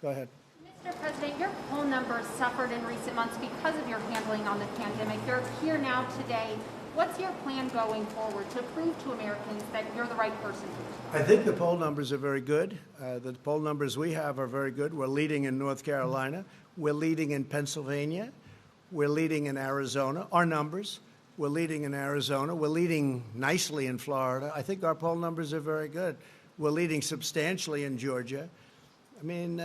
Go ahead. Mr. President, your poll numbers suffered in recent months because of your handling on the pandemic. You're here now today. What's your plan going forward to prove to Americans that you're the right person? I think the poll numbers are very good. The poll numbers we have are very good. We're leading in North Carolina. We're leading in Pennsylvania. We're leading in Arizona. Our numbers. We're leading in Arizona. We're leading nicely in Florida. I think our poll numbers are very good. We're leading substantially in Georgia. I mean,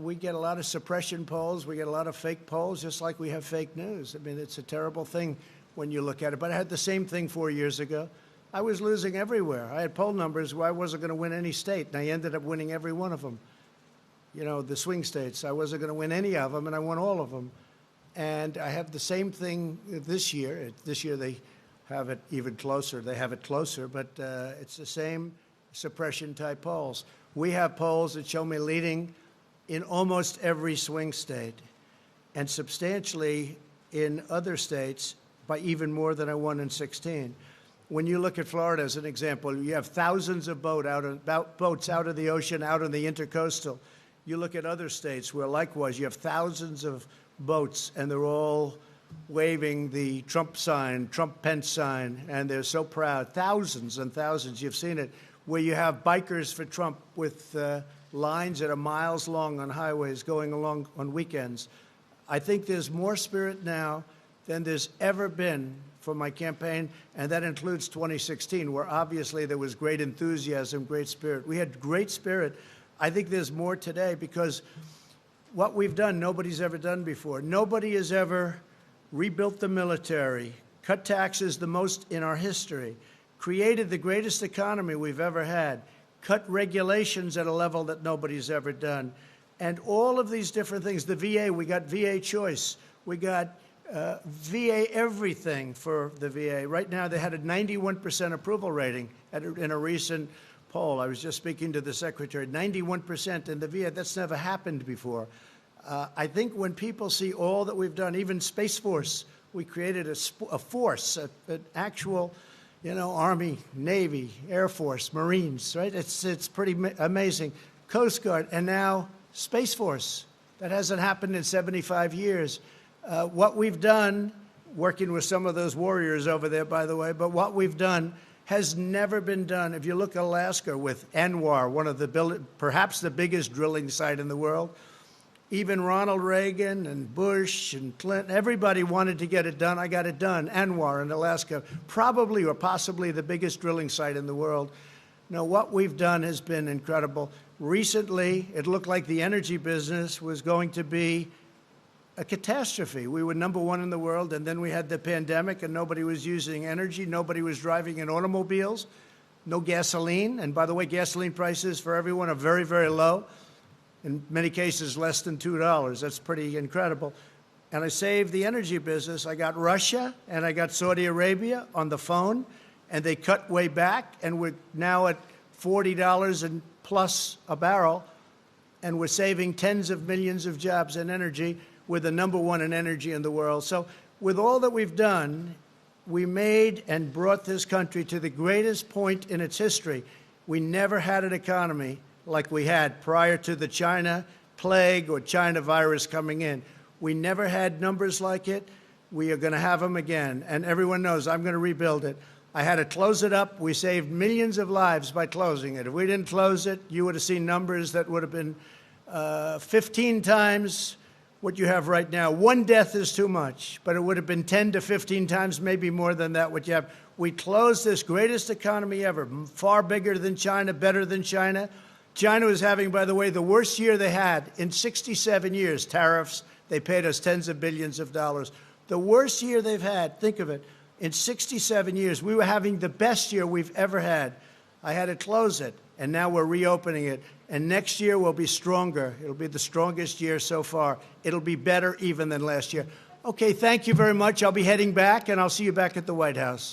we get a lot of suppression polls. We get a lot of fake polls, just like we have fake news. I mean, it's a terrible thing when you look at it. But I had the same thing 4 years ago. I was losing everywhere. I had poll numbers where I wasn't going to win any state, and I ended up winning every one of them. You know, the swing states. I wasn't going to win any of them, and I won all of them. And I have the same thing this year. This year they have it even closer. They have it closer, but it's the same suppression-type polls. We have polls that show me leading in almost every swing state and substantially in other states by even more than I won in 16. When you look at Florida as an example, you have thousands of boats out of the ocean, out on the intercoastal. You look at other states where likewise you have thousands of boats and they're all waving the Trump sign, Trump-Pence sign, and they're so proud. Thousands and thousands, you've seen it, where you have bikers for Trump with lines that are miles long on highways going along on weekends. I think there's more spirit now than there's ever been for my campaign, and that includes 2016, where obviously there was great enthusiasm, great spirit. We had great spirit. I think there's more today because what we've done, nobody's ever done before. Nobody has ever rebuilt the military, cut taxes the most in our history, created the greatest economy we've ever had, cut regulations at a level that nobody's ever done. And all of these different things, the VA, we got VA choice. We got VA everything for the VA. Right now, they had a 91% approval rating in a recent poll. I was just speaking to the secretary, 91% in the VA. That's never happened before. I think when people see all that we've done, even Space Force, we created a force, an actual, you know, Army, Navy, Air Force, Marines, right? It's pretty amazing. Coast Guard, and now Space Force. That hasn't happened in 75 years. What we've done, working with some of those warriors over there, by the way, but what we've done has never been done. If you look at Alaska with ANWR, one of the, perhaps the biggest drilling site in the world, even Ronald Reagan and Bush and Clinton, everybody wanted to get it done. I got it done. ANWR in Alaska, probably or possibly the biggest drilling site in the world. Now, what we've done has been incredible. Recently, it looked like the energy business was going to be a catastrophe. We were #1 in the world, and then we had the pandemic, and nobody was using energy. Nobody was driving in automobiles. No gasoline. And by the way, gasoline prices for everyone are very, very low. In many cases, less than $2. That's pretty incredible. And I saved the energy business. I got Russia and I got Saudi Arabia on the phone, and they cut way back, and we're now at $40 and plus a barrel, and we're saving tens of millions of jobs in energy. We're the #1 in energy in the world. So with all that we've done, we made and brought this country to the greatest point in its history. We never had an economy like we had prior to the China plague or China virus coming in. We never had numbers like it. We are going to have them again. And everyone knows I'm going to rebuild it. I had to close it up. We saved millions of lives by closing it. If we didn't close it, you would have seen numbers that would have been 15 times what you have right now. One death is too much, but it would have been 10 to 15 times, maybe more than that, what you have. We closed this greatest economy ever, far bigger than China, better than China. China was having, by the way, the worst year they had in 67 years. Tariffs, they paid us tens of billions of dollars. The worst year they've had, think of it, in 67 years. We were having the best year we've ever had. I had to close it, and now we're reopening it. And next year will be stronger. It'll be the strongest year so far. It'll be better even than last year. Okay, thank you very much. I'll be heading back, and I'll see you back at the White House.